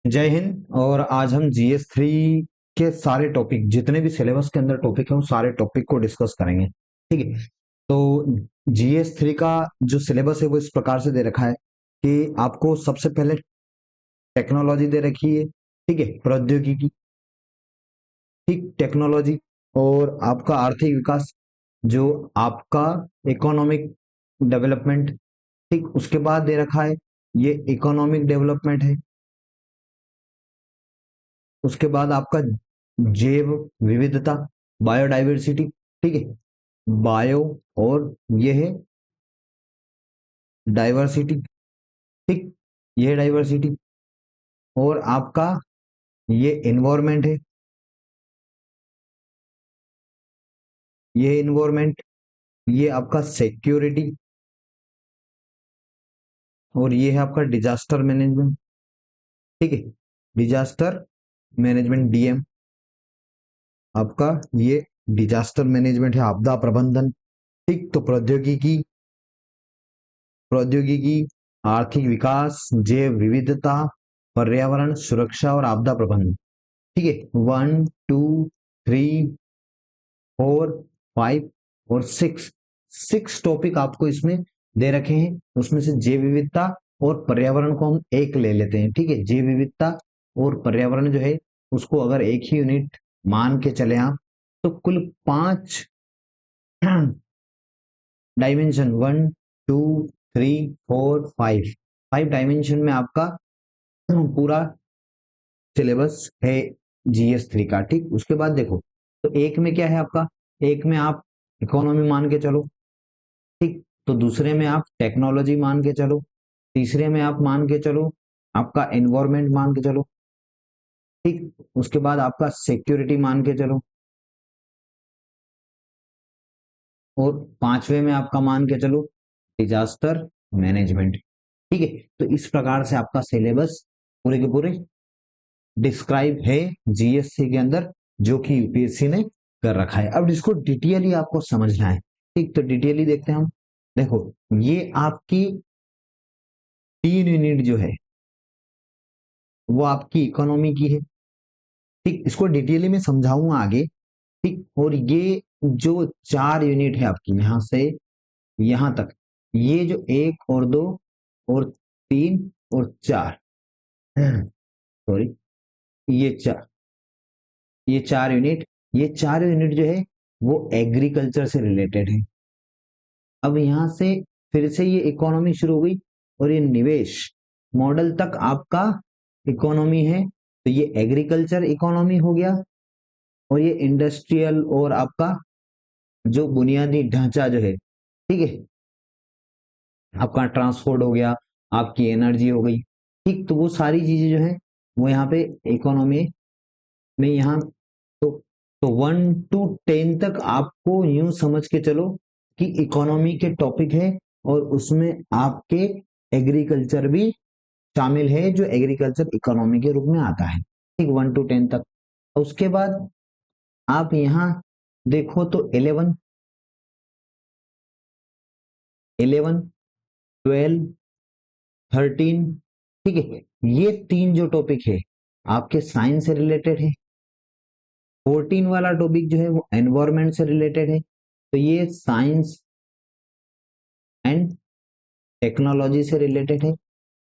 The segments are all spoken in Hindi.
जय हिंद। और आज हम जीएस थ्री के सारे टॉपिक, जितने भी सिलेबस के अंदर टॉपिक हैं, उन सारे टॉपिक को डिस्कस करेंगे। ठीक है। तो जीएस थ्री का जो सिलेबस है वो इस प्रकार से दे रखा है कि आपको सबसे पहले टेक्नोलॉजी दे रखी है। ठीक है, प्रौद्योगिकी, ठीक, टेक्नोलॉजी और आपका आर्थिक विकास, जो आपका इकोनॉमिक डेवलपमेंट। ठीक, उसके बाद दे रखा है ये इकोनॉमिक डेवलपमेंट है। उसके बाद आपका जैव विविधता, बायोडाइवर्सिटी। ठीक है, बायो और ये है डाइवर्सिटी। ठीक, ये है डाइवर्सिटी। और आपका ये इन्वायरमेंट है, ये इन्वायरमेंट, ये आपका सिक्योरिटी और ये है आपका डिजास्टर मैनेजमेंट। ठीक है, डिजास्टर मैनेजमेंट, डीएम आपका ये डिजास्टर मैनेजमेंट है, आपदा प्रबंधन। ठीक, तो प्रौद्योगिकी, प्रौद्योगिकी, आर्थिक विकास, जैव विविधता, पर्यावरण सुरक्षा और आपदा प्रबंधन। ठीक है, 1 2 3 4 5 और 6, 6 टॉपिक आपको इसमें दे रखे हैं। उसमें से जैव विविधता और पर्यावरण को हम एक ले लेते हैं। ठीक है, जैव विविधता और पर्यावरण जो है उसको अगर एक ही यूनिट मान के चले आप, तो कुल 5 डायमेंशन, 1 2 3 4 5, 5 डायमेंशन में आपका पूरा सिलेबस है जीएस थ्री का। ठीक, उसके बाद देखो, तो एक में क्या है आपका, एक में आप इकोनॉमी मान के चलो। ठीक, तो दूसरे में आप टेक्नोलॉजी मान के चलो, तीसरे में आप मान के चलो आपका एनवायरमेंट मान के चलो। ठीक, उसके बाद आपका सिक्योरिटी मान के चलो, और पांचवे में आपका मान के चलो डिजास्टर मैनेजमेंट। ठीक है, तो इस प्रकार से आपका सिलेबस पूरे के पूरे डिस्क्राइब है जीएससी के अंदर, जो कि यूपीएससी ने कर रखा है। अब इसको डिटेयली आपको समझना है। ठीक, तो डिटेयली देखते हैं हम। देखो, ये आपकी 3 यूनिट जो है वो आपकी इकोनॉमी की है। ठीक, इसको डिटेयली में समझाऊंगा आगे। ठीक, और ये जो 4 यूनिट है आपकी यहां से यहां तक, ये जो 1 और 2 और 3 और 4, सॉरी, ये 4, ये 4 यूनिट, ये 4 यूनिट जो है वो एग्रीकल्चर से रिलेटेड है। अब यहां से फिर से ये इकोनॉमी शुरू हो गई, और ये निवेश मॉडल तक आपका इकोनॉमी है। तो ये एग्रीकल्चर इकोनॉमी हो गया, और ये इंडस्ट्रियल और आपका जो बुनियादी ढांचा जो है, ठीक है, आपका ट्रांसपोर्ट हो गया, आपकी एनर्जी हो गई। ठीक, तो वो सारी चीजें जो है वो यहाँ पे इकोनॉमी में यहाँ, तो 1 to 10 तक आपको यूं समझ के चलो कि इकोनॉमी के टॉपिक है, और उसमें आपके एग्रीकल्चर भी शामिल है, जो एग्रीकल्चर इकोनॉमी के रूप में आता है। ठीक, 1 to 10 तक। उसके बाद आप यहाँ देखो तो 11 11 12 13, ठीक है, ये 3 जो टॉपिक है आपके साइंस से रिलेटेड है। 14 वाला टॉपिक जो है वो एनवायरमेंट से रिलेटेड है, तो ये साइंस एंड टेक्नोलॉजी से रिलेटेड है।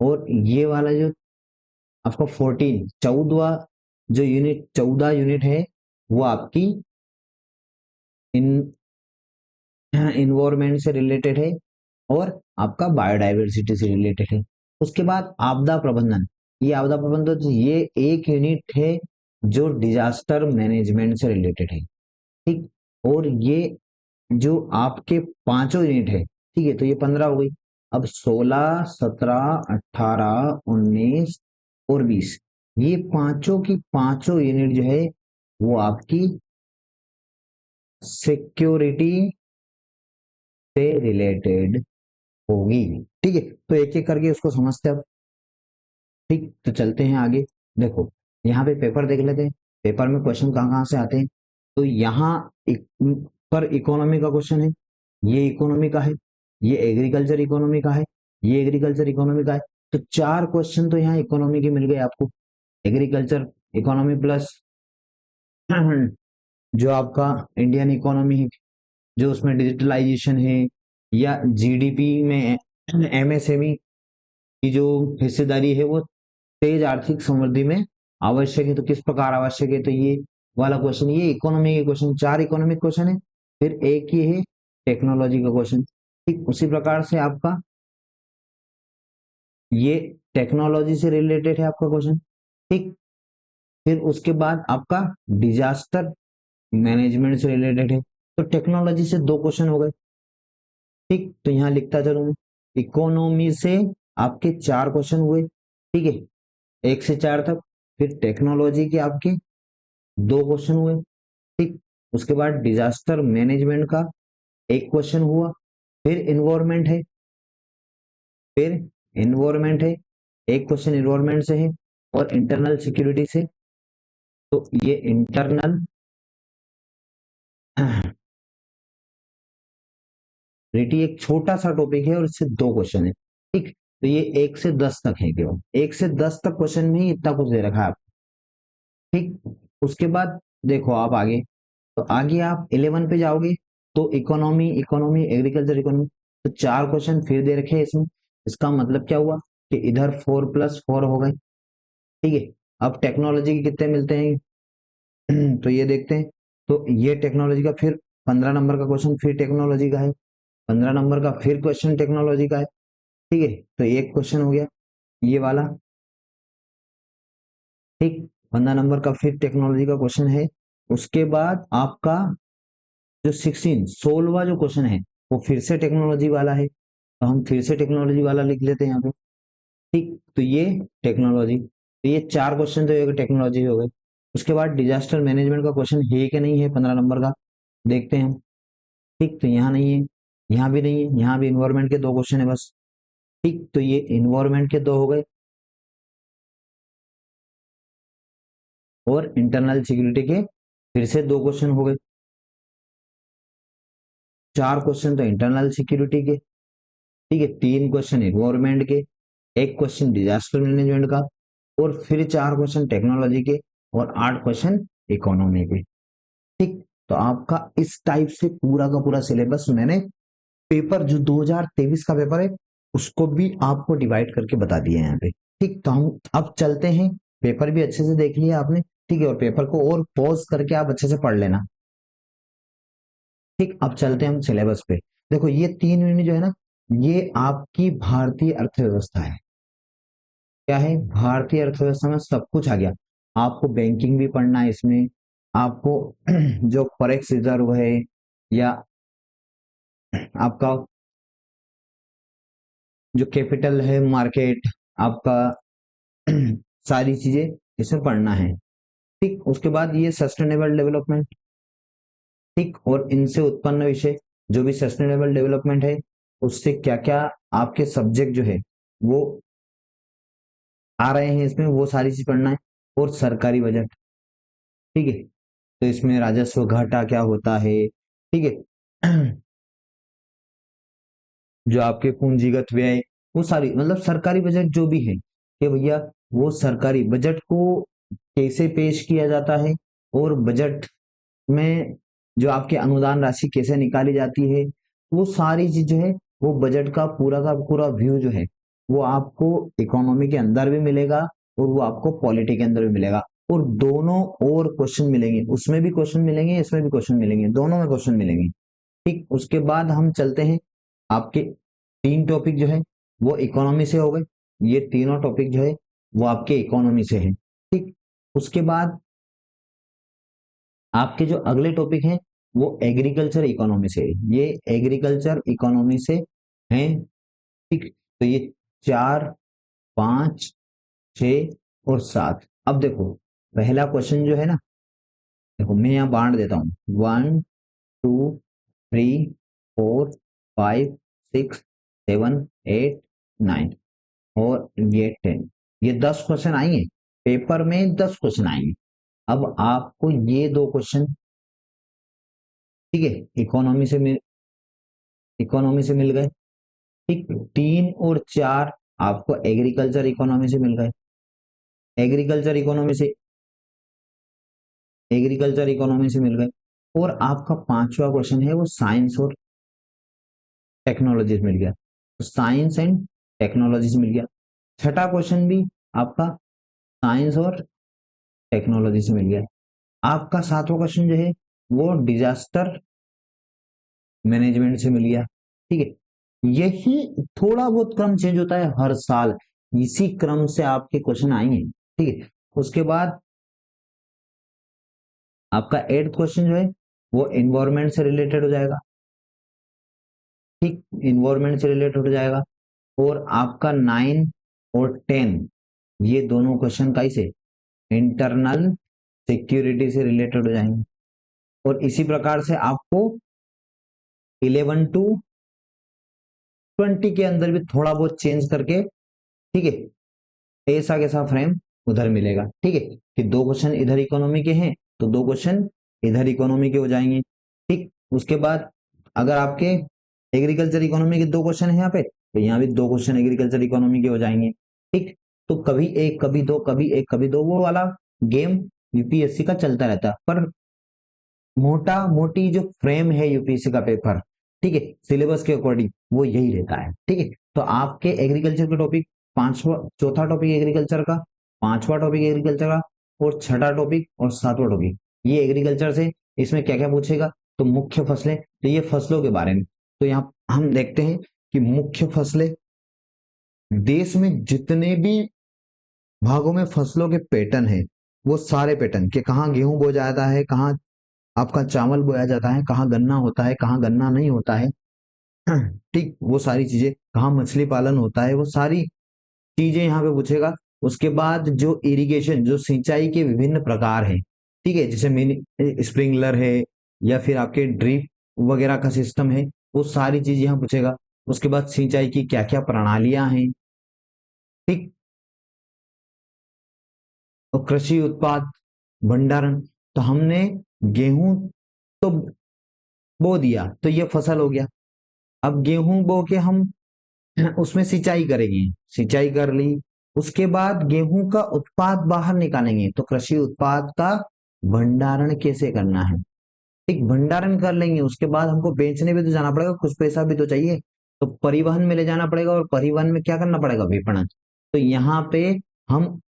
और ये वाला जो आपका 14 यूनिट है वो आपकी इन इन्वायरमेंट से रिलेटेड है, और आपका बायोडाइवर्सिटी से रिलेटेड है। उसके बाद आपदा प्रबंधन, ये आपदा प्रबंधन ये एक यूनिट है जो डिजास्टर मैनेजमेंट से रिलेटेड है। ठीक, और ये जो आपके पांचों यूनिट है, ठीक है, तो ये 15 हो गई। अब 16 17 18 19 और 20, ये पांचों की पांचों यूनिट जो है वो आपकी सिक्योरिटी से रिलेटेड होगी। ठीक है, तो एक एक करके उसको समझते हैं अब। ठीक, तो चलते हैं आगे। देखो, यहाँ पे पेपर देख लेते हैं, पेपर में क्वेश्चन कहाँ कहाँ से आते हैं। तो यहाँ पर इकोनॉमी का क्वेश्चन है, ये इकोनॉमी का है, ये एग्रीकल्चर इकोनॉमी का है, ये एग्रीकल्चर इकोनॉमी का है। तो 4 क्वेश्चन तो यहाँ इकोनॉमी के मिल गए आपको। एग्रीकल्चर इकोनॉमी प्लस जो आपका इंडियन इकोनॉमी है, जो उसमें डिजिटलाइजेशन है, या जीडीपी में एमएसएमई की जो हिस्सेदारी है वो तेज आर्थिक समृद्धि में आवश्यक है। तो किस प्रकार आवश्यक है, तो ये वाला क्वेश्चन, ये इकोनॉमी के क्वेश्चन, 4 इकोनॉमिक क्वेश्चन है, फिर एक ये है टेक्नोलॉजी का क्वेश्चन। ठीक उसी प्रकार से आपका ये टेक्नोलॉजी से रिलेटेड है आपका क्वेश्चन। ठीक, फिर उसके बाद आपका डिजास्टर मैनेजमेंट से रिलेटेड है। तो टेक्नोलॉजी से 2 क्वेश्चन हो गए। ठीक, तो यहाँ लिखता चलूं मैं, इकोनॉमी से आपके 4 क्वेश्चन हुए। ठीक है, 1 से 4 तक। फिर टेक्नोलॉजी के आपके 2 क्वेश्चन हुए। ठीक, उसके बाद डिजास्टर मैनेजमेंट का 1 क्वेश्चन हुआ। फिर इन्वायरमेंट है, फिर इन्वायरमेंट है, 1 क्वेश्चन इन्वायरमेंट से है, और इंटरनल सिक्योरिटी से। तो ये इंटरनल सिक्योरिटी एक छोटा सा टॉपिक है और इससे 2 क्वेश्चन है। ठीक, तो ये 1 से 10 तक है, केवल 1 से 10 तक क्वेश्चन में ही इतना कुछ दे रखा है आपको। ठीक, उसके बाद देखो आप आगे, तो आगे आप 11 पे जाओगे तो इकोनॉमी, इकोनॉमी एग्रीकल्चर इकोनॉमी, तो 4 क्वेश्चन फिर दे रखे हैं इसमें। इसका मतलब क्या हुआ कि इधर 4+4 हो गए। ठीक है, अब टेक्नोलॉजी के कितने मिलते हैं तो ये देखते हैं। तो ये टेक्नोलॉजी का फिर 15 नंबर का क्वेश्चन फिर टेक्नोलॉजी का है, 15 नंबर का फिर क्वेश्चन टेक्नोलॉजी का है। ठीक है, तो एक क्वेश्चन हो गया ये वाला। ठीक, 15 नंबर का फिर टेक्नोलॉजी का क्वेश्चन है। उसके बाद आपका जो 16वां जो क्वेश्चन है वो फिर से टेक्नोलॉजी वाला है, तो हम फिर से टेक्नोलॉजी वाला लिख लेते हैं यहाँ पे। ठीक, तो ये टेक्नोलॉजी, तो ये 4 क्वेश्चन तो ये टेक्नोलॉजी हो गए। उसके बाद डिजास्टर मैनेजमेंट का क्वेश्चन है कि नहीं है 15 नंबर का, देखते हैं हम। ठीक, तो यहाँ नहीं है, यहाँ भी नहीं है, यहाँ भी इन्वायरमेंट के 2 क्वेश्चन है बस। ठीक, तो ये इन्वायरमेंट के 2 हो गए, और इंटरनल सिक्योरिटी के फिर से 2 क्वेश्चन हो गए। 4 क्वेश्चन तो इंटरनल सिक्योरिटी के। ठीक है, 3 क्वेश्चन इन्वायरमेंट के, 1 क्वेश्चन डिजास्टर मैनेजमेंट का, और फिर 4 क्वेश्चन टेक्नोलॉजी के, और 8 क्वेश्चन इकोनॉमी के। ठीक, तो आपका इस टाइप से पूरा का पूरा सिलेबस मैंने पेपर जो 2023 का पेपर है उसको भी आपको डिवाइड करके बता दिया है यहाँ पे। ठीक, तो हम अब चलते हैं, पेपर भी अच्छे से देख लिया आपने। ठीक है, और पेपर को और पॉज करके आप अच्छे से पढ़ लेना। ठीक, अब चलते हैं हम सिलेबस पे। देखो ये 3 यूनिट जो है ना, ये आपकी भारतीय अर्थव्यवस्था है। क्या है, भारतीय अर्थव्यवस्था में सब कुछ आ गया। आपको बैंकिंग भी पढ़ना है इसमें, आपको जो फॉरेक्स रिजर्व है, या आपका जो कैपिटल है मार्केट आपका, सारी चीजें इसमें पढ़ना है। ठीक, उसके बाद ये सस्टेनेबल डेवलपमेंट। ठीक, और इनसे उत्पन्न विषय, जो भी सस्टेनेबल डेवलपमेंट है उससे क्या क्या आपके सब्जेक्ट जो है वो आ रहे हैं इसमें, वो सारी चीज पढ़ना है। और सरकारी बजट। ठीक है, तो इसमें राजस्व घाटा क्या होता है। ठीक है जो आपके पूंजीगत व्यय, वो सारी मतलब सरकारी बजट जो भी है कि भैया वो सरकारी बजट को कैसे पेश किया जाता है, और बजट में जो आपके अनुदान राशि कैसे निकाली जाती है, वो सारी चीज जो है वो बजट का पूरा व्यू जो है वो आपको इकोनॉमी के अंदर भी मिलेगा, और वो आपको पॉलिटी के अंदर भी मिलेगा। और दोनों और क्वेश्चन मिलेंगे, उसमें भी क्वेश्चन मिलेंगे, इसमें भी क्वेश्चन मिलेंगे, दोनों में क्वेश्चन मिलेंगे। ठीक, उसके बाद हम चलते हैं, आपके 3 टॉपिक जो है वो इकोनॉमी से हो गए। ये तीनों टॉपिक जो है वो आपके इकोनॉमी से है। ठीक, उसके बाद आपके जो अगले टॉपिक हैं वो एग्रीकल्चर इकोनॉमी से है। ये एग्रीकल्चर इकोनॉमी से हैं। ठीक, तो ये 4, 5, 6 और 7। अब देखो पहला क्वेश्चन जो है ना, देखो मैं यहाँ बांट देता हूँ, 1, 2, 3, 4, 5, 6, 7, 8, 9, और ये 10। ये 10 क्वेश्चन आएंगे पेपर में, 10 क्वेश्चन आएंगे। अब आपको ये 2 क्वेश्चन, ठीक है, इकोनॉमी से मिल गए। ठीक, 3 और 4 आपको एग्रीकल्चर इकोनॉमी से मिल गए। एग्रीकल्चर इकोनॉमी से, एग्रीकल्चर इकोनॉमी से मिल गए। और आपका पांचवा क्वेश्चन है वो साइंस और टेक्नोलॉजी से मिल गया, तो साइंस एंड टेक्नोलॉजी से मिल गया। छठा क्वेश्चन भी आपका साइंस और टेक्नोलॉजी से मिल गया। आपका सातवां क्वेश्चन जो है वो डिजास्टर मैनेजमेंट से मिल गया। ठीक है, यही थोड़ा बहुत क्रम चेंज होता है हर साल, इसी क्रम से आपके क्वेश्चन आएंगे। ठीक है, उसके बाद आपका एट्थ क्वेश्चन जो है वो एनवायरमेंट से रिलेटेड हो जाएगा। ठीक, इन्वायरमेंट से रिलेटेड हो जाएगा। और आपका 9 और 10 ये दोनों क्वेश्चन कैसे इंटरनल सिक्योरिटी से रिलेटेड हो जाएंगे। और इसी प्रकार से आपको 11 टू 20 के अंदर भी थोड़ा बहुत चेंज करके, ठीक है, ऐसा कैसा फ्रेम उधर मिलेगा। ठीक है, कि दो क्वेश्चन इधर इकोनॉमी के हैं तो दो क्वेश्चन इधर इकोनॉमी के हो जाएंगे। ठीक, उसके बाद अगर आपके एग्रीकल्चर इकोनॉमी के दो क्वेश्चन है यहाँ पे, तो यहाँ भी दो क्वेश्चन एग्रीकल्चर इकोनॉमी के हो जाएंगे। ठीक, तो कभी एक कभी दो, कभी एक कभी दो, वो वाला गेम यूपीएससी का चलता रहता है। पर मोटा मोटी जो फ्रेम है यूपीएससी का पेपर, ठीक है, सिलेबस के अकॉर्डिंग वो यही रहता है। ठीक है, तो आपके एग्रीकल्चर के टॉपिक, पांचवा चौथा टॉपिक एग्रीकल्चर का, पांचवा टॉपिक एग्रीकल्चर का, और छठा टॉपिक और सातवां टॉपिक ये एग्रीकल्चर से। इसमें क्या क्या पूछेगा, तो मुख्य फसलें, तो ये फसलों के बारे में। तो यहाँ हम देखते हैं कि मुख्य फसलें, देश में जितने भी भागों में फसलों के पैटर्न है, वो सारे पैटर्न के, कहाँ गेहूं बोया जाता है, कहाँ आपका चावल बोया जाता है, कहाँ गन्ना होता है, कहाँ गन्ना नहीं होता है, ठीक, वो सारी चीजें, कहाँ मछली पालन होता है, वो सारी चीजें यहाँ पे पूछेगा। उसके बाद जो इरिगेशन, जो सिंचाई के विभिन्न प्रकार हैं, ठीक है, जैसे मिनी स्प्रिंकलर है या फिर आपके ड्रिप वगैरह का सिस्टम है, वो सारी चीज यहाँ पूछेगा। उसके बाद सिंचाई की क्या क्या प्रणालियां हैं, ठीक, और कृषि उत्पाद भंडारण। तो हमने गेहूं तो बो दिया तो ये फसल हो गया। अब गेहूं बो के हम उसमें सिंचाई करेंगे, सिंचाई कर ली, उसके बाद गेहूं का उत्पाद बाहर निकालेंगे, तो कृषि उत्पाद का भंडारण कैसे करना है, ठीक, भंडारण कर लेंगे। उसके बाद हमको बेचने भी तो जाना पड़ेगा, कुछ पैसा भी तो चाहिए, तो परिवहन में ले जाना पड़ेगा, और परिवहन में क्या करना पड़ेगा, विपणन। तो यहाँ पे हम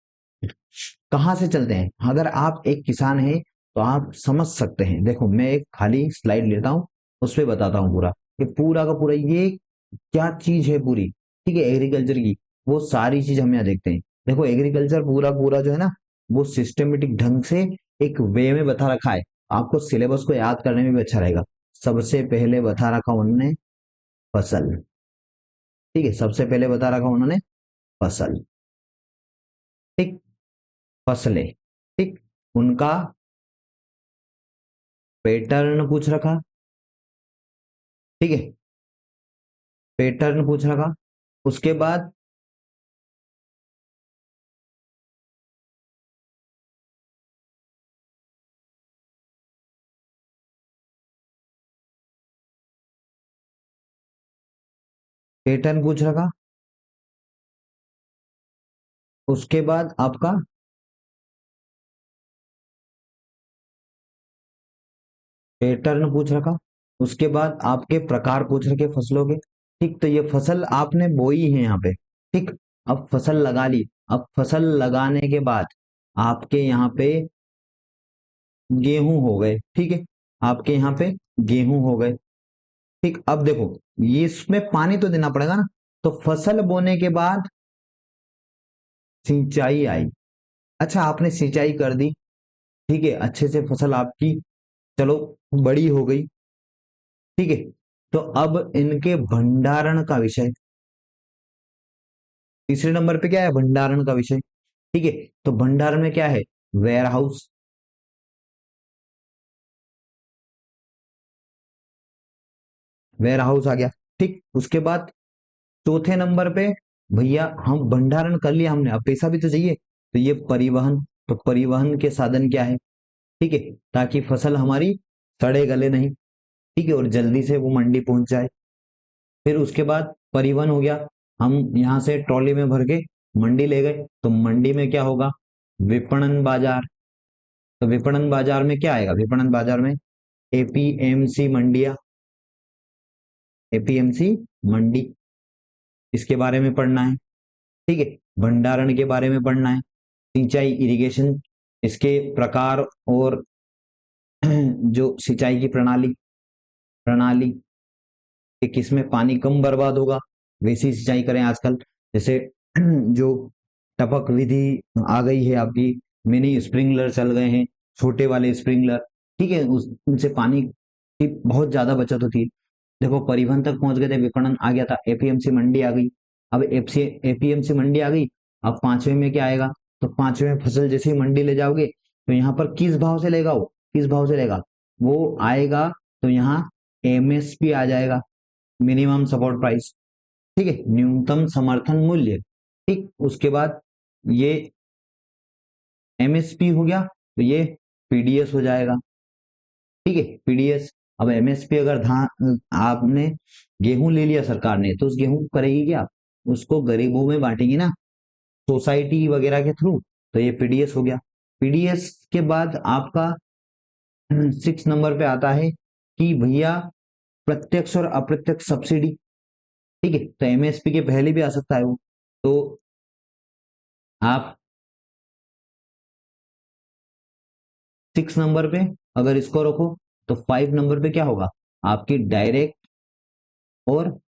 कहाँ से चलते हैं, अगर आप एक किसान हैं तो आप समझ सकते हैं। देखो मैं एक खाली स्लाइड लेता हूँ, उस पर बताता हूँ पूरा, कि पूरा का पूरा ये क्या चीज है पूरी, ठीक है, एग्रीकल्चर की वो सारी चीज हम यहाँ देखते हैं। देखो एग्रीकल्चर पूरा पूरा जो है ना, वो सिस्टमेटिक ढंग से एक वे में बता रखा है, आपको सिलेबस को याद करने में भी अच्छा रहेगा। सबसे पहले बता रखा उन्होंने फसल, ठीक है, सबसे पहले बता रखा उन्होंने फसल, ठीक, फसलें, ठीक, उनका पैटर्न पूछ रखा, ठीक है, पैटर्न पूछ रखा। उसके बाद पैटर्न पूछ रखा, उसके बाद आपका पैटर्न पूछ रखा, उसके बाद आपके प्रकार पूछ रखे फसलों के। ठीक, तो ये फसल आपने बोई है यहाँ पे, ठीक, अब फसल लगा ली। अब फसल लगाने के बाद आपके यहाँ पे गेहूं हो गए, ठीक है, आपके यहाँ पे गेहूं हो गए। ठीक, अब देखो ये इसमें पानी तो देना पड़ेगा ना, तो फसल बोने के बाद सिंचाई आई। अच्छा आपने सिंचाई कर दी, ठीक है, अच्छे से फसल आपकी चलो बड़ी हो गई, ठीक है, तो अब इनके भंडारण का विषय, तीसरे नंबर पे क्या है, भंडारण का विषय, ठीक है, तो भंडारण में क्या है, वेयर हाउस, वेयर हाउस आ गया। ठीक, उसके बाद चौथे नंबर पे, भैया हम भंडारण कर लिया हमने, अब पैसा भी तो चाहिए, तो ये परिवहन, तो परिवहन के साधन क्या है, ठीक है, ताकि फसल हमारी सड़े गले नहीं, ठीक है, और जल्दी से वो मंडी पहुंच जाए। फिर उसके बाद परिवहन हो गया, हम यहाँ से ट्रॉली में भर के मंडी ले गए, तो मंडी में क्या होगा, विपणन बाजार। तो विपणन बाजार में क्या आएगा? विपणन बाजार में एपीएमसी मंडिया, एपीएमसी मंडी, इसके बारे में पढ़ना है। ठीक है, भंडारण के बारे में पढ़ना है, सिंचाई इरिगेशन, इसके प्रकार और जो सिंचाई की प्रणाली प्रणाली कि किसमें पानी कम बर्बाद होगा वैसी सिंचाई करें आजकल। जैसे जो टपक विधि आ गई है आपकी, मिनी स्प्रिंकलर चल गए हैं, छोटे वाले स्प्रिंकलर। ठीक है, उनसे पानी की बहुत ज्यादा बचत होती है। देखो परिवहन तक पहुंच गए थे, विपणन आ गया था, एपीएमसी मंडी आ गई। अब एपीएमसी मंडी आ गई। अब पांचवें में क्या आएगा? तो पांचवें में फसल जैसे ही मंडी ले जाओगे तो यहाँ पर किस भाव से लेगा? वो किस भाव से लेगा? वो आएगा तो यहाँ एमएसपी आ जाएगा, मिनिमम सपोर्ट प्राइस। ठीक है, न्यूनतम समर्थन मूल्य। ठीक, उसके बाद ये एमएसपी हो गया तो ये पीडीएस हो जाएगा। ठीक है, पीडीएस। अब एमएसपी अगर धान आपने गेहूं ले लिया सरकार ने, तो उस गेहूं को करेगी क्या? उसको गरीबों में बांटेगी ना, सोसाइटी वगैरह के थ्रू। तो ये पीडीएस हो गया। पीडीएस के बाद आपका 6 नंबर पे आता है कि भैया प्रत्यक्ष और अप्रत्यक्ष सब्सिडी। ठीक है, तो एमएसपी के पहले भी आ सकता है वो। तो आप 6 नंबर पे अगर इसको रखो तो 5 नंबर पे क्या होगा? आपकी डायरेक्ट और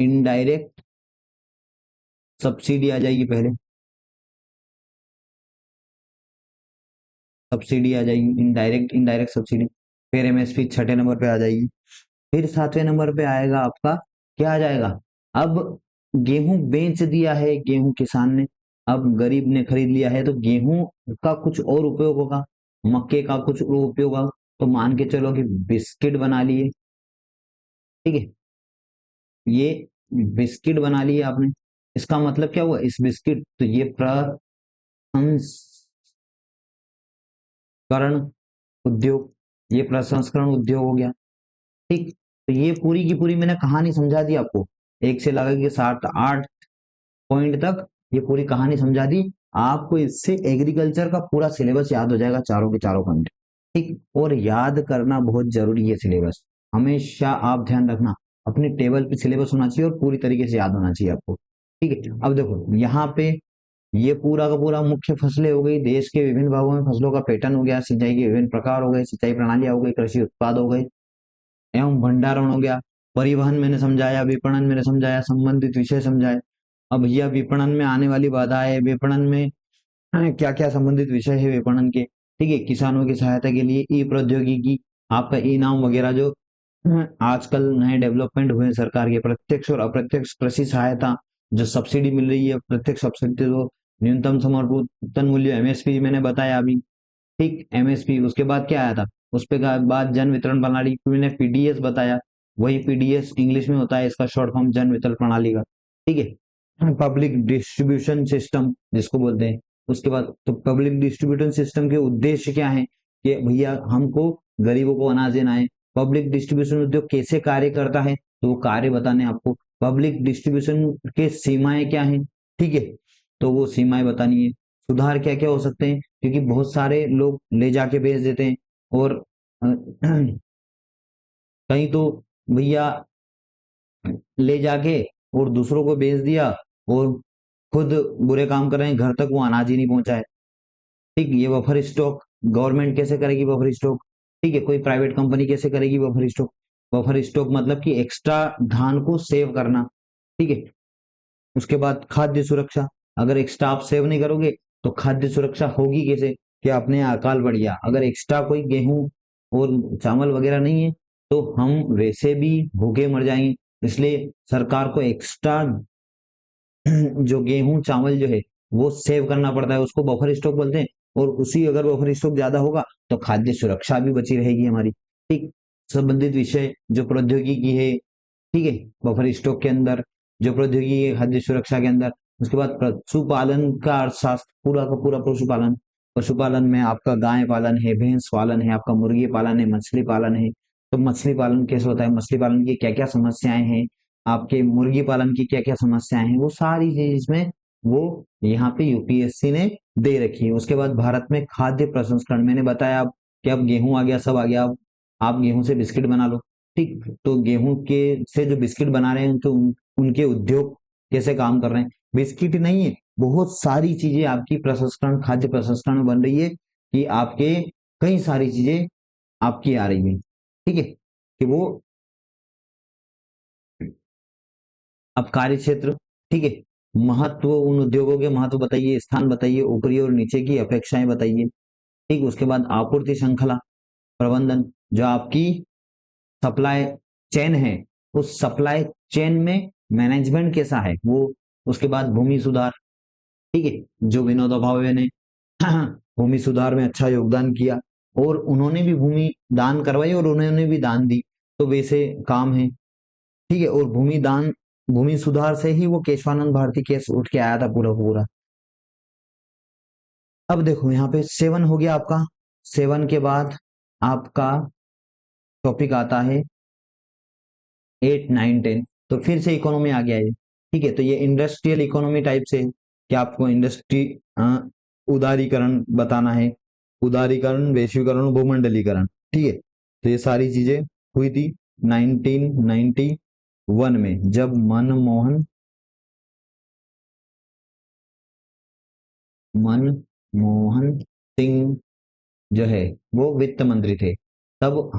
इनडायरेक्ट सब्सिडी आ जाएगी। पहले सब्सिडी आ जाएगी, इनडायरेक्ट इनडायरेक्ट सब्सिडी। फिर एमएसपी 6 नंबर पे आ जाएगी। फिर 7वें नंबर पे आएगा आपका, क्या आ जाएगा? अब गेहूं बेच दिया है गेहूं किसान ने, अब गरीब ने खरीद लिया है, तो गेहूं का कुछ और उपयोग होगा, मक्के का कुछ और उपयोग होगा। तो मान के चलो कि बिस्किट बना लिए। ठीक है, ये बिस्किट बना लिए आपने, इसका मतलब क्या हुआ? इस बिस्किट, तो ये प्रसंस्करण उद्योग, ये प्रसंस्करण उद्योग हो गया। ठीक, तो ये पूरी की पूरी मैंने कहानी समझा दी आपको, 1 से लेकर के 7 8 पॉइंट तक ये पूरी कहानी समझा दी। आपको इससे एग्रीकल्चर का पूरा सिलेबस याद हो जाएगा, चारों के चारों पॉइंट। ठीक, और याद करना बहुत जरूरी है सिलेबस। हमेशा आप ध्यान रखना, अपने टेबल पे सिलेबस होना चाहिए और पूरी तरीके से याद होना चाहिए आपको। ठीक है, अब देखो यहाँ पे ये पूरा का पूरा मुख्य फसलें हो गई, देश के विभिन्न भागों में फसलों का पैटर्न हो गया, सिंचाई के विभिन्न प्रकार हो गए, सिंचाई प्रणालियां हो गई, कृषि उत्पाद हो गए, एवं भंडारण हो गया, परिवहन मैंने समझाया, विपणन मैंने समझाया, संबंधित विषय समझाए। अब भैया विपणन में आने वाली बाधाएं, विपणन में क्या क्या संबंधित विषय है विपणन के। ठीक है, किसानों की सहायता के लिए ई प्रौद्योगिकी, आपका ई नाम वगैरह जो आजकल नए डेवलपमेंट हुए हैं सरकार के, प्रत्यक्ष और अप्रत्यक्ष कृषि सहायता, जो सब्सिडी मिल रही है, प्रत्यक्ष सब्सिडी, तो न्यूनतम समर्थन मूल्य एमएसपी मैंने बताया अभी। ठीक, एमएसपी। उसके बाद क्या आया था? उस पे बाद जन वितरण प्रणाली, मैंने पीडीएस बताया, वही पीडीएस इंग्लिश में होता है, इसका शॉर्ट फॉर्म जन वितरण प्रणाली का। ठीक है, पब्लिक डिस्ट्रीब्यूशन सिस्टम जिसको बोलते हैं। उसके बाद तो पब्लिक डिस्ट्रीब्यूशन सिस्टम के उद्देश्य क्या है? कि भैया हमको गरीबों को अनाज देना है। पब्लिक डिस्ट्रीब्यूशन उद्योग कैसे कार्य करता है, तो वो कार्य बताने आपको। पब्लिक डिस्ट्रीब्यूशन के सीमाएं क्या हैं? ठीक है, तो वो सीमाएं बतानी है। सुधार क्या क्या हो सकते हैं, क्योंकि बहुत सारे लोग ले जाके बेच देते हैं, और कहीं तो भैया ले जाके और दूसरों को बेच दिया, और खुद बुरे काम कर रहे हैं, घर तक वो अनाज ही नहीं पहुंचा है। ठीक, ये बफर स्टॉक गवर्नमेंट कैसे करेगी? Buffer stock. ठीक है, कोई प्राइवेट कंपनी कैसे करेगी बफर स्टॉक? बफर स्टॉक मतलब कि एक्स्ट्रा धान को सेव करना। ठीक है, उसके बाद खाद्य सुरक्षा, अगर एक्स्ट्रा आप सेव नहीं करोगे तो खाद्य सुरक्षा होगी कैसे? कि आपने अकाल पड़ गया, अगर एक्स्ट्रा कोई गेहूं और चावल वगैरह नहीं है तो हम वैसे भी भूखे मर जाएंगे। इसलिए सरकार को एक्स्ट्रा जो गेहूं चावल जो है वो सेव करना पड़ता है, उसको बफर स्टॉक बोलते हैं। और उसी अगर बफर स्टॉक ज्यादा होगा तो खाद्य सुरक्षा भी बची रहेगी हमारी। ठीक, संबंधित विषय जो प्रौद्योगिकी है। ठीक है, बफर स्टॉक के अंदर जो प्रौद्योगिकी है खाद्य सुरक्षा के अंदर। उसके बाद पशुपालन का अर्थशास्त्र, पूरा का पूरा पशुपालन। पशुपालन में आपका गाय पालन है, भैंस पालन है, आपका मुर्गी पालन है, मछली पालन है। तो मछली पालन कैसे होता है, मछली पालन की क्या क्या समस्याएं हैं, आपके मुर्गी पालन की क्या क्या समस्याएं हैं, वो सारी चीज इसमें वो यहाँ पे यूपीएससी ने दे रखी है। उसके बाद भारत में खाद्य प्रसंस्करण, मैंने बताया अब कि अब गेहूं आ गया, सब आ गया, अब आप गेहूं से बिस्किट बना लो। ठीक, तो गेहूं के से जो बिस्किट बना रहे हैं तो उनके उद्योग कैसे काम कर रहे हैं। बिस्किट ही नहीं है, बहुत सारी चीजें आपकी प्रसंस्करण, खाद्य प्रसंस्करण में बन रही है कि आपके कई सारी चीजें आपकी आ रही है। ठीक है, कि वो अब कार्य क्षेत्र, ठीक है, महत्व, उन उद्योगों के महत्व बताइए, स्थान बताइए, ऊपरी और नीचे की अपेक्षाएं बताइए। ठीक, उसके बाद आपूर्ति श्रृंखला प्रबंधन, जो आपकी सप्लाई चेन है, उस सप्लाई चेन में मैनेजमेंट कैसा है वो। उसके बाद भूमि सुधार, ठीक है, जो विनोबा भावे ने भूमि सुधार में अच्छा योगदान किया और उन्होंने भी भूमि दान करवाई और उन्होंने भी दान दी, तो वैसे काम है। ठीक है, और भूमि दान, भूमि सुधार से ही वो केशवानंद भारती केस उठ के आया था पूरा पूरा। अब देखो यहाँ पे 7 हो गया आपका। 7 के बाद आपका टॉपिक आता है 8, 9, 10, तो फिर से इकोनॉमी आ गया है। ठीक है, तो ये इंडस्ट्रियल इकोनॉमी टाइप से है कि आपको इंडस्ट्री उदारीकरण बताना है, उदारीकरण, वैश्वीकरण, भूमंडलीकरण। ठीक है, तो ये सारी चीजें हुई थी 1991 में, जब मनमोहन सिंह जो है वो वित्त मंत्री थे। तब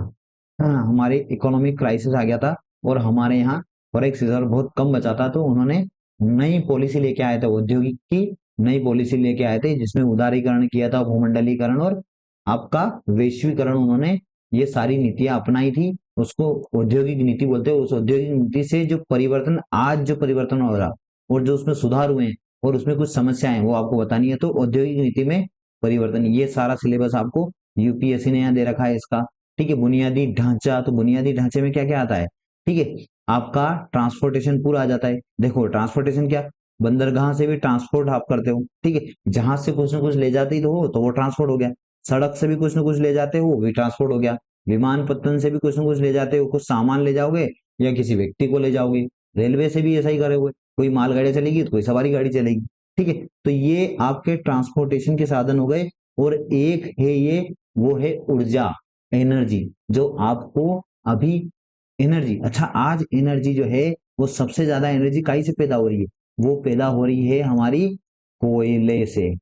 हमारे इकोनॉमिक क्राइसिस आ गया था और हमारे यहाँ फॉरेक्स रिजर्व बहुत कम बचा था, तो उन्होंने नई पॉलिसी लेके आए थे, औद्योगिक की नई पॉलिसी लेके आए थे, जिसमें उदारीकरण किया था, भूमंडलीकरण और आपका वैश्वीकरण। उन्होंने ये सारी नीतियां अपनाई थी, उसको औद्योगिक नीति बोलते हैं। उस औद्योगिक नीति से जो परिवर्तन, आज जो परिवर्तन हो रहा और जो उसमें सुधार हुए हैं और उसमें कुछ समस्याएं वो आपको बतानी है। तो औद्योगिक नीति में परिवर्तन, ये सारा सिलेबस आपको यूपीएससी ने यहाँ दे रखा है इसका। ठीक है, बुनियादी ढांचा, तो बुनियादी ढांचे में क्या क्या आता है। ठीक है, आपका ट्रांसपोर्टेशन पूरा आ जाता है। देखो ट्रांसपोर्टेशन क्या, बंदरगाह से भी ट्रांसपोर्ट आप करते हो। ठीक है, जहाज से कुछ ना कुछ ले जाते ही तो हो, तो वो ट्रांसपोर्ट हो गया। सड़क से भी कुछ ना कुछ ले जाते हो, वो भी ट्रांसपोर्ट हो गया। विमानपत्तन से भी कुछ ना कुछ ले जाते हो, कुछ सामान ले जाओगे या किसी व्यक्ति को ले जाओगे। रेलवे से भी ऐसा ही करोगे, कोई मालगाड़ी चलेगी तो कोई सवारी गाड़ी चलेगी। ठीक है, तो ये आपके ट्रांसपोर्टेशन के साधन हो गए। और एक है ये, वो है ऊर्जा, एनर्जी, जो आपको अभी एनर्जी, अच्छा आज एनर्जी जो है वो सबसे ज्यादा एनर्जी कहीं से पैदा हो रही है, वो पैदा हो रही है हमारी कोयले से।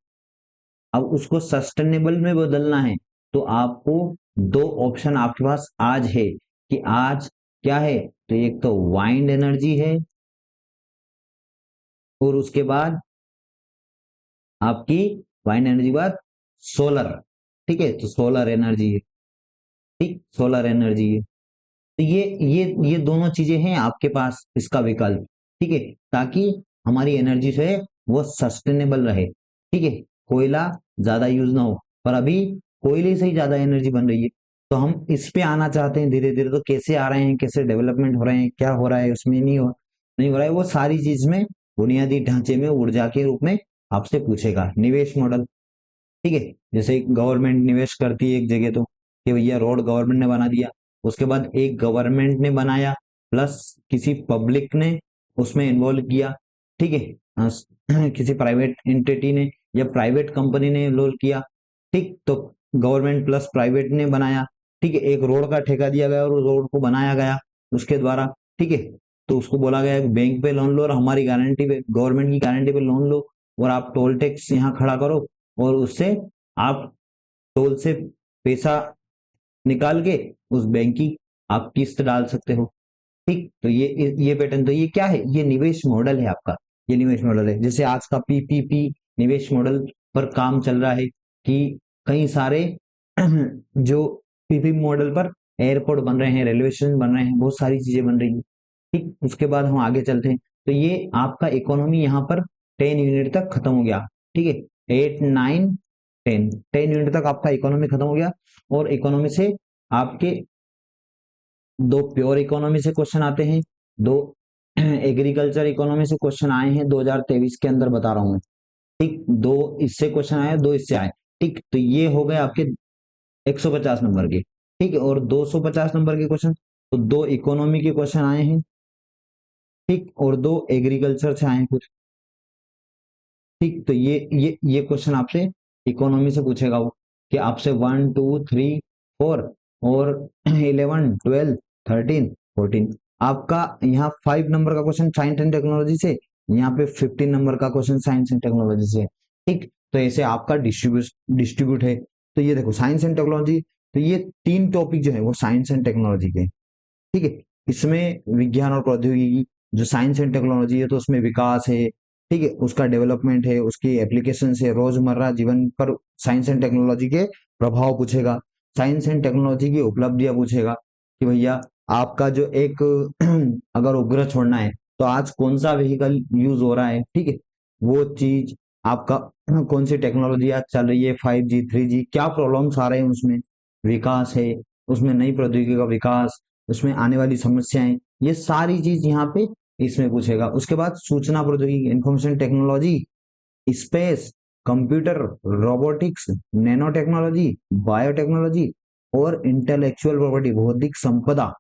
अब उसको सस्टेनेबल में बदलना है, तो आपको दो ऑप्शन आपके पास आज है कि आज क्या है, तो एक तो वाइंड एनर्जी है और उसके बाद आपकी वाइंड एनर्जी के बाद सोलर। ठीक है, तो सोलर एनर्जी है। ठीक, सोलर एनर्जी है। तो ये दोनों चीजें हैं आपके पास इसका विकल्प। ठीक है, ताकि हमारी एनर्जी जो है वो सस्टेनेबल रहे। ठीक है, कोयला ज्यादा यूज ना हो, पर अभी कोयले से ही ज्यादा एनर्जी बन रही है, तो हम इस पे आना चाहते हैं धीरे धीरे। तो कैसे आ रहे हैं, कैसे डेवलपमेंट हो रहे हैं, क्या हो रहा है उसमें, नहीं हो रहा है, वो सारी चीज में बुनियादी ढांचे में ऊर्जा के रूप में आपसे पूछेगा। निवेश मॉडल, ठीक है, जैसे गवर्नमेंट निवेश करती है एक जगह, तो कि भैया रोड गवर्नमेंट ने बना दिया, उसके बाद एक गवर्नमेंट ने बनाया प्लस किसी पब्लिक ने उसमें इन्वॉल्व किया। ठीक है, किसी प्राइवेट एंटिटी ने या प्राइवेट कंपनी ने इन्वॉल्व किया। ठीक, तो गवर्नमेंट प्लस प्राइवेट ने बनाया। ठीक है, एक रोड का ठेका दिया गया और उस रोड को बनाया गया उसके द्वारा। ठीक है, तो उसको बोला गया कि बैंक पे लोन लो और हमारी गारंटी पे, गवर्नमेंट की गारंटी पे लोन लो और आप टोल टैक्स यहाँ खड़ा करो और उससे आप टोल से पैसा निकाल के उस बैंक की आप किस्त डाल सकते हो। ठीक, तो ये पैटर्न, तो ये क्या है, ये निवेश मॉडल है आपका। ये निवेश मॉडल है, जैसे आज का पीपीपी निवेश मॉडल पर काम चल रहा है कि कई सारे जो पीपीपी मॉडल पर एयरपोर्ट बन रहे हैं, रेलवे स्टेशन बन रहे हैं, बहुत सारी चीजें बन रही हैं। ठीक, उसके बाद हम आगे चलते हैं, तो ये आपका इकोनॉमी यहाँ पर 10 यूनिट तक खत्म हो गया। ठीक है, 8, 9, 10 यूनिट तक आपका इकोनॉमी खत्म हो गया। और इकोनॉमी से आपके दो प्योर इकोनॉमी से क्वेश्चन आते हैं, दो एग्रीकल्चर इकोनॉमी से क्वेश्चन आए हैं 2023 के अंदर, बता रहा हूं मैं। ठीक, दो इससे क्वेश्चन आए, दो इससे आए। ठीक, तो ये हो गए आपके 150 नंबर के। ठीक है, और 250 नंबर के क्वेश्चन, तो दो इकोनॉमी के क्वेश्चन आए हैं। ठीक, और दो एग्रीकल्चर से आए हैं कुछ। ठीक, तो ये क्वेश्चन आपसे इकोनॉमी से पूछेगा वो, कि आपसे 1 2 3 4 और 11 12 13 14, आपका यहाँ 5 नंबर का क्वेश्चन साइंस एंड टेक्नोलॉजी से, यहाँ पे 15 नंबर का क्वेश्चन साइंस एंड टेक्नोलॉजी से। ठीक, तो ऐसे आपका डिस्ट्रीब्यूट है। तो ये देखो साइंस एंड टेक्नोलॉजी, तो ये 3 टॉपिक जो है वो साइंस एंड टेक्नोलॉजी के, ठीक है। इसमें विज्ञान और प्रौद्योगिकी, जो साइंस एंड टेक्नोलॉजी है तो उसमें विकास है, ठीक है, उसका डेवलपमेंट है, उसकी एप्लीकेशन है रोजमर्रा जीवन पर, साइंस एंड टेक्नोलॉजी के प्रभाव पूछेगा, साइंस एंड टेक्नोलॉजी की उपलब्धियां पूछेगा, कि भैया आपका जो एक अगर उपग्रह छोड़ना है तो आज कौन सा व्हीकल यूज हो रहा है, ठीक है, वो चीज आपका कौन सी टेक्नोलॉजी आज चल रही है, 5G 3G, क्या प्रॉब्लम्स आ रहे हैं उसमें, विकास है, उसमें नई प्रौद्योगिकी का विकास, उसमें आने वाली समस्याएं, ये सारी चीज यहाँ पे इसमें पूछेगा। उसके बाद सूचना प्रौद्योगिकी, information technology, space, computer, robotics, nano technology, biotechnology और इंटेलेक्चुअल प्रॉपर्टी, बौद्धिक संपदा,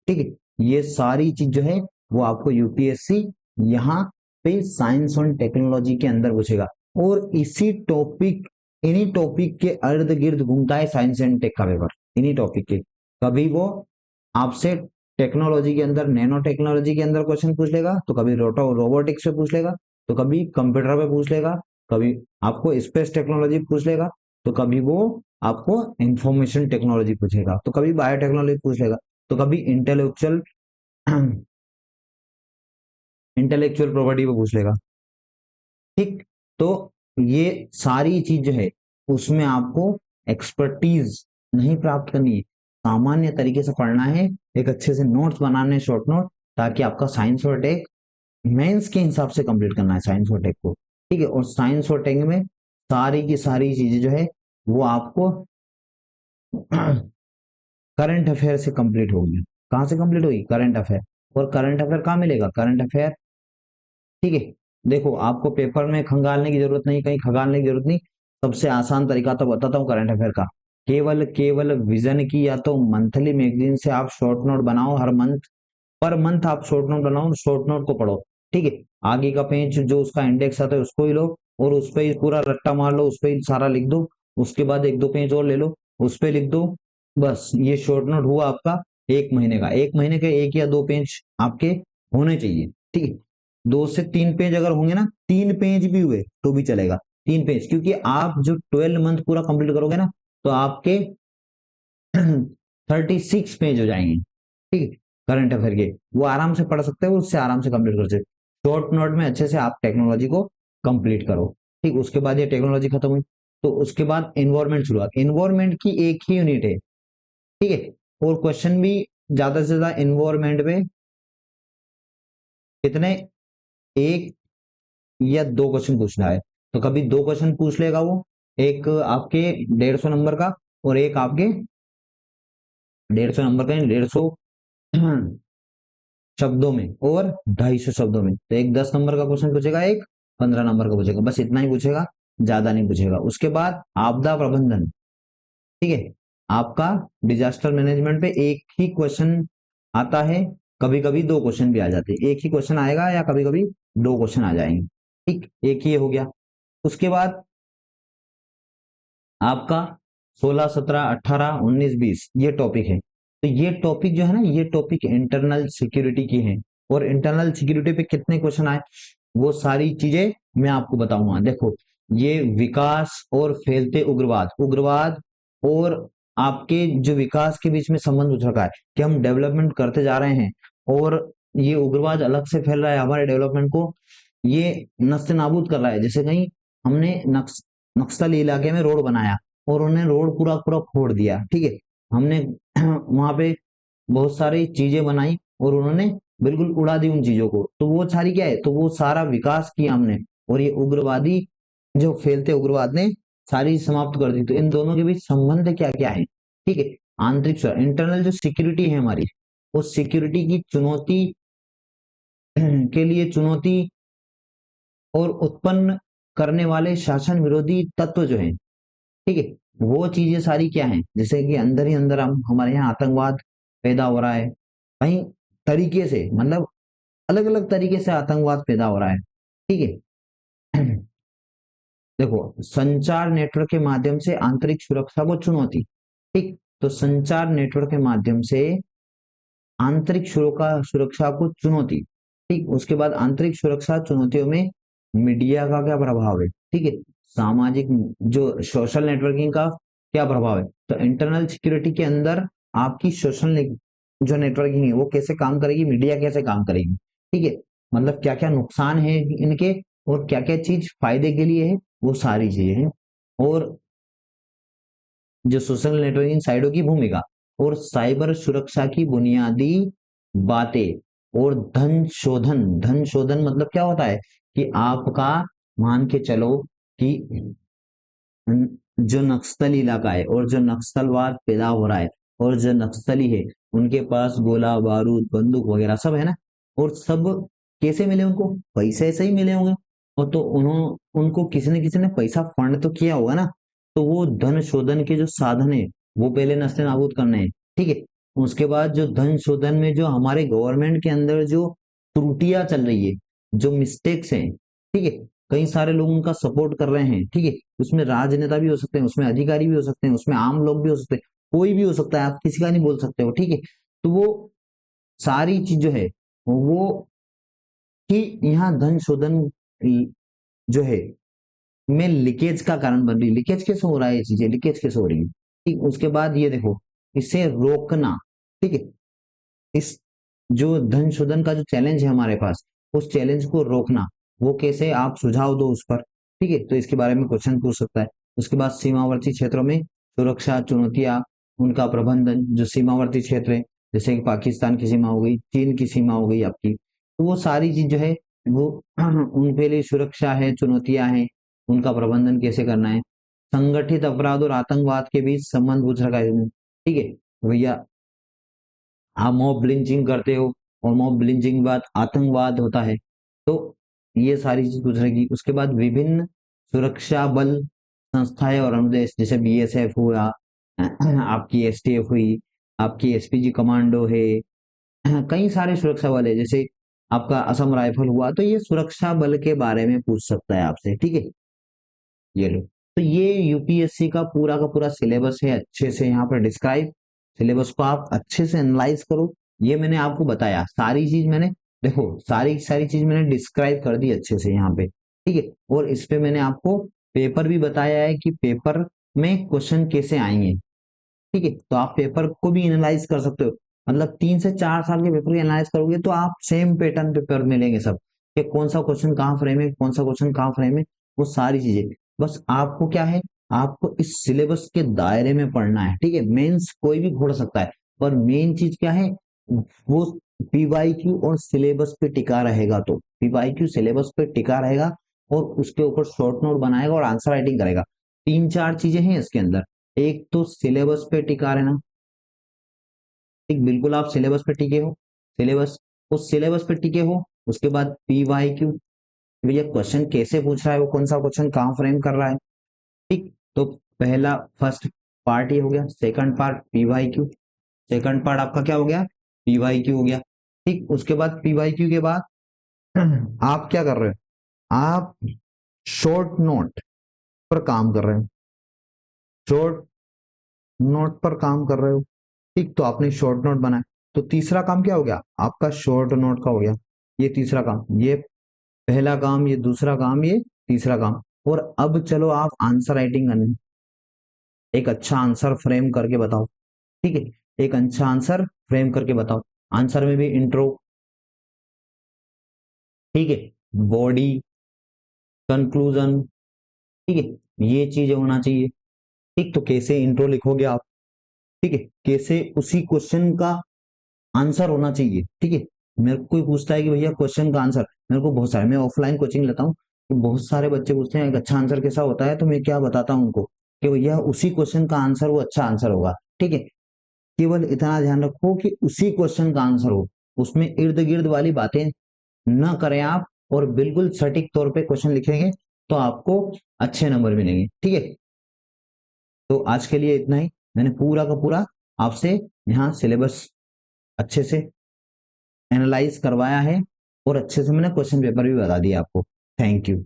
ठीक है, ये सारी चीज जो है वो आपको यूपीएससी यहाँ पे साइंस और टेक्नोलॉजी के अंदर पूछेगा। और इसी टॉपिक, इन्हीं टॉपिक के अर्ध गिर्द घूमता है साइंस एंड टेक का पेपर, इन्हीं टॉपिक के। कभी वो आपसे टेक्नोलॉजी के अंदर, नैनो टेक्नोलॉजी के अंदर क्वेश्चन पूछ लेगा, तो कभी रोबोटिक्स पे पूछ लेगा, तो कभी कंप्यूटर पे पूछ लेगा, कभी आपको स्पेस टेक्नोलॉजी पूछ लेगा, तो कभी वो आपको इंफॉर्मेशन टेक्नोलॉजी पूछेगा, तो कभी बायोटेक्नोलॉजी पूछ लेगा, तो कभी इंटेलेक्चुअल इंटेलेक्चुअल प्रॉपर्टी पे पूछ लेगा। ठीक, तो ये सारी चीज जो है उसमें आपको एक्सपर्टीज नहीं प्राप्त करनी है, सामान्य तरीके से पढ़ना है, एक अच्छे से नोट्स बनाने, शॉर्ट नोट, ताकि आपका साइंस और टेक मेंस के हिसाब से कंप्लीट करना है साइंस और टेक को, ठीक है। और साइंस और टेक में सारी की सारी चीजें जो है वो आपको करंट अफेयर से कंप्लीट होगी। कहाँ से कंप्लीट होगी? Current affair. और करंट अफेयर कहाँ मिलेगा? करंट अफेयर, ठीक है। देखो आपको पेपर में खंगालने की जरूरत नहीं, कहीं खंगालने की जरूरत नहीं, सबसे आसान तरीका तो बताता हूँ करंट अफेयर का। केवल केवल विजन की या तो मंथली मैगजीन से आप शॉर्ट नोट बनाओ, हर मंथ, पर मंथ आप शॉर्ट नोट बनाओ, शॉर्ट नोट को पढ़ो, ठीक है। आगे का पेज जो उसका इंडेक्स आता है उसको ही लो, और उस पर ही पूरा रट्टा मार लो, उस पर ही सारा लिख दो। उसके बाद 1 2 पेज और ले लो, उस पर लिख दो। बस ये शॉर्ट नोट हुआ आपका 1 महीने का। 1 महीने के 1 या 2 पेज आपके होने चाहिए, ठीक है। 2 से 3 पेज अगर होंगे ना, 3 पेज भी हुए तो भी चलेगा, 3 पेज, क्योंकि आप जो 12 मंथ पूरा कंप्लीट करोगे ना, तो आपके 36 पेज हो जाएंगे, ठीक है, करंट अफेयर के। वो आराम से पढ़ सकते हो, उससे आराम से कंप्लीट कर सकते हो। शॉर्ट नोट में अच्छे से आप टेक्नोलॉजी को कंप्लीट करो, ठीक। उसके बाद ये टेक्नोलॉजी खत्म हुई, तो उसके बाद एनवायरमेंट शुरुआत। एनवायरमेंट की एक ही यूनिट है, ठीक है, और क्वेश्चन भी ज्यादा से ज्यादा एनवायरमेंट में कितने, 1 या 2 क्वेश्चन पूछना है, तो कभी 2 क्वेश्चन पूछ लेगा वो, एक आपके 150 नंबर का, और एक आपके 150 नंबर का, 150 शब्दों में और 250 शब्दों में। तो एक 10 नंबर का क्वेश्चन पूछेगा, एक 15 नंबर का पूछेगा, बस इतना ही पूछेगा, ज्यादा नहीं पूछेगा। उसके बाद आपदा प्रबंधन, ठीक है, आपका डिजास्टर मैनेजमेंट पे एक ही क्वेश्चन आता है, कभी कभी 2 क्वेश्चन भी आ जाते हैं, एक ही क्वेश्चन आएगा या कभी कभी 2 क्वेश्चन आ जाएंगे, ठीक, एक ही हो गया। उसके बाद आपका 16 17 18 19 20 ये टॉपिक है। तो ये टॉपिक जो है ना, ये टॉपिक इंटरनल सिक्योरिटी की है, और इंटरनल सिक्योरिटी पे कितने क्वेश्चन आए वो सारी चीजें मैं आपको बताऊंगा। देखो, ये विकास और फैलते उग्रवाद, उग्रवाद और आपके जो विकास के बीच में संबंध उठ रखा है, कि हम डेवलपमेंट करते जा रहे हैं और ये उग्रवाद अलग से फैल रहा है, हमारे डेवलपमेंट को ये नस्ते नाबूद कर रहा है। जैसे कहीं हमने नक्सली इलाके में रोड बनाया, और उन्होंने रोड पूरा पूरा फोड़ दिया, ठीक है, हमने वहां पे बहुत सारी चीजें बनाई और उन्होंने बिल्कुल उड़ा दी उन चीजों को, तो वो सारी क्या है, तो वो सारा विकास किया हमने, और ये उग्रवादी जो फैलते उग्रवाद ने सारी समाप्त कर दी। तो इन दोनों के बीच संबंध क्या क्या है, ठीक है। आंतरिक इंटरनल जो सिक्योरिटी है हमारी, उस सिक्योरिटी की चुनौती के लिए चुनौती और उत्पन्न करने वाले शासन विरोधी तत्व जो है, ठीक है, वो चीजें सारी क्या है, जैसे कि अंदर ही अंदर हम, हमारे यहाँ आतंकवाद पैदा हो रहा है, कहीं तरीके से, मतलब अलग अलग तरीके से आतंकवाद पैदा हो रहा है, ठीक है। देखो, संचार नेटवर्क के माध्यम से आंतरिक सुरक्षा को चुनौती। ठीक, तो संचार नेटवर्क के माध्यम से आंतरिक सुरक्षा को चुनौती। ठीक, उसके बाद आंतरिक सुरक्षा चुनौतियों में मीडिया का क्या प्रभाव है। ठीक है, सामाजिक जो सोशल नेटवर्किंग का क्या प्रभाव है। तो इंटरनल सिक्योरिटी के अंदर आपकी सोशल जो नेटवर्किंग है वो कैसे काम करेगी, मीडिया कैसे काम करेगी। ठीक है, मतलब क्या क्या नुकसान है इनके और क्या क्या चीज फायदे के लिए है, वो सारी चीजें हैं। और जो सोशल नेटवर्किंग साइटों की भूमिका और साइबर सुरक्षा की बुनियादी बातें और धन शोधन मतलब क्या होता है कि आपका मान के चलो कि जो नक्सली इलाका है और जो नक्सलवाद पैदा हो रहा है और जो नक्सली है उनके पास गोला बारूद बंदूक वगैरह सब है ना, और सब कैसे मिले उनको, पैसे से ही मिले होंगे। और तो उनको किसी ने पैसा फंड तो किया होगा ना, तो वो धन शोधन के जो साधन है वो पहले नस्ते नाबूद करने हैं। ठीक है, उसके बाद जो धन शोधन में जो हमारे गवर्नमेंट के अंदर जो त्रुटियां चल रही है, जो मिस्टेक्स हैं, ठीक है, कई सारे लोग उनका सपोर्ट कर रहे हैं। ठीक है, उसमें राजनेता भी हो सकते हैं, उसमें अधिकारी भी हो सकते हैं, उसमें आम लोग भी हो सकते हैं, कोई भी हो सकता है, आप किसी का नहीं बोल सकते हो। ठीक है, तो वो सारी चीज जो है वो कि यहाँ धन शोधन जो है में लीकेज का कारण बन रही है। लीकेज कैसे हो रहा है, ये चीजें लीकेज कैसे हो रही है। ठीक, उसके बाद ये देखो, इसे रोकना। ठीक है, इस जो धन शोधन का जो चैलेंज है हमारे पास, उस चैलेंज को रोकना, वो कैसे, आप सुझाव दो उस पर। ठीक है, तो इसके बारे में क्वेश्चन पूछ सकता है। उसके बाद सीमावर्ती क्षेत्रों में सुरक्षा चुनौतियां, उनका प्रबंधन, जो सीमावर्ती क्षेत्र है जैसे कि पाकिस्तान की सीमा हो गई, चीन की सीमा हो गई आपकी, तो वो सारी चीज जो है वो उनके लिए सुरक्षा है, चुनौतियां हैं, उनका प्रबंधन कैसे करना है। संगठित अपराध और आतंकवाद के बीच संबंध पूछ रखा है इसमें। ठीक है, भैया आप मॉब लिंचिंग करते हो और मॉब लिंचिंग के बाद आतंकवाद होता है, तो ये सारी चीज पूछ रहेगी। उसके बाद विभिन्न सुरक्षा बल संस्थाएं और अनुदेश जैसे बीएसएफ हुआ, आपकी एसटीएफ हुई, आपकी एसपीजी कमांडो है, कई सारे सुरक्षा बल है, जैसे आपका असम राइफल हुआ, तो ये सुरक्षा बल के बारे में पूछ सकता है आपसे। ठीक है, ये लो, तो ये यूपीएससी का पूरा सिलेबस है, अच्छे से यहाँ पर डिस्क्राइब। सिलेबस को आप अच्छे से एनालाइज करो। ये मैंने आपको बताया सारी चीज, मैंने देखो सारी सारी चीज मैंने डिस्क्राइब कर दी अच्छे से यहाँ पे। ठीक है, और इस पे मैंने आपको पेपर भी बताया है कि पेपर में क्वेश्चन कैसे आएंगे। ठीक है, तो आप पेपर को भी एनालाइज कर सकते हो, मतलब 3 से 4 साल के पेपर की एनालाइज करोगे तो आप सेम पैटर्न पेपर मिलेंगे सब, कि कौन सा क्वेश्चन कहाँ फ्रेम है, कौन सा क्वेश्चन कहाँ फ्रेम है, वो सारी चीजें। बस आपको क्या है, आपको इस सिलेबस के दायरे में पढ़ना है। ठीक है, मेंस कोई भी घोड़ सकता है, पर मेन चीज क्या है, वो पीवाईक्यू और सिलेबस पे टिका रहेगा। तो पीवाईक्यू सिलेबस पे टिका रहेगा और उसके ऊपर शॉर्ट नोट बनाएगा और आंसर राइटिंग करेगा। 3 4 चीजें हैं इसके अंदर। एक तो सिलेबस पे टिका रहना। ठीक, बिल्कुल आप सिलेबस पे टिके हो, सिलेबस, उस सिलेबस पे टिके हो। उसके बाद पीवाईक्यू, भैया क्वेश्चन कैसे पूछ रहा है, वो कौन सा क्वेश्चन कहाँ फ्रेम कर रहा है। ठीक, तो पहला फर्स्ट पार्ट ये हो गया। Second part PYQ, second part आपका क्या हो गया, पीवाईक्यू हो गया। ठीक, उसके बाद पीवाईक्यू के बाद आप क्या कर रहे हो, आप शॉर्ट नोट पर काम कर रहे हो, शॉर्ट नोट पर काम कर रहे हो। ठीक, तो आपने शॉर्ट नोट बनाया, तो तीसरा काम क्या हो गया आपका, शॉर्ट नोट का हो गया। ये तीसरा काम, ये पहला काम, ये दूसरा काम, ये तीसरा काम। और अब चलो आप आंसर राइटिंग करने, एक अच्छा आंसर फ्रेम करके बताओ। ठीक है, एक अच्छा आंसर फ्रेम करके बताओ। आंसर में भी इंट्रो, ठीक है, बॉडी, कंक्लूजन, ठीक है, ये चीजें होना चाहिए। ठीक, तो कैसे इंट्रो लिखोगे आप, ठीक है, कैसे उसी क्वेश्चन का आंसर होना चाहिए। ठीक है, मेरे को कोई पूछता है कि भैया क्वेश्चन का आंसर, मेरे को बहुत सारे, मैं ऑफलाइन कोचिंग लेता हूँ, तो बहुत सारे बच्चे पूछते हैं एक अच्छा आंसर कैसा होता है, तो मैं क्या बताता हूँ उनको कि भैया उसी क्वेश्चन का आंसर वो अच्छा आंसर होगा। ठीक है, केवल इतना ध्यान रखो कि उसी क्वेश्चन का आंसर हो, उसमें इर्द गिर्द वाली बातें न करें आप, और बिल्कुल सटीक तौर पे क्वेश्चन लिखेंगे तो आपको अच्छे नंबर मिलेंगे। ठीक है, तो आज के लिए इतना ही। मैंने पूरा का पूरा आपसे यहाँ सिलेबस अच्छे से एनालाइज करवाया है और अच्छे से मैंने क्वेश्चन पेपर भी बता दिया आपको। Thank you.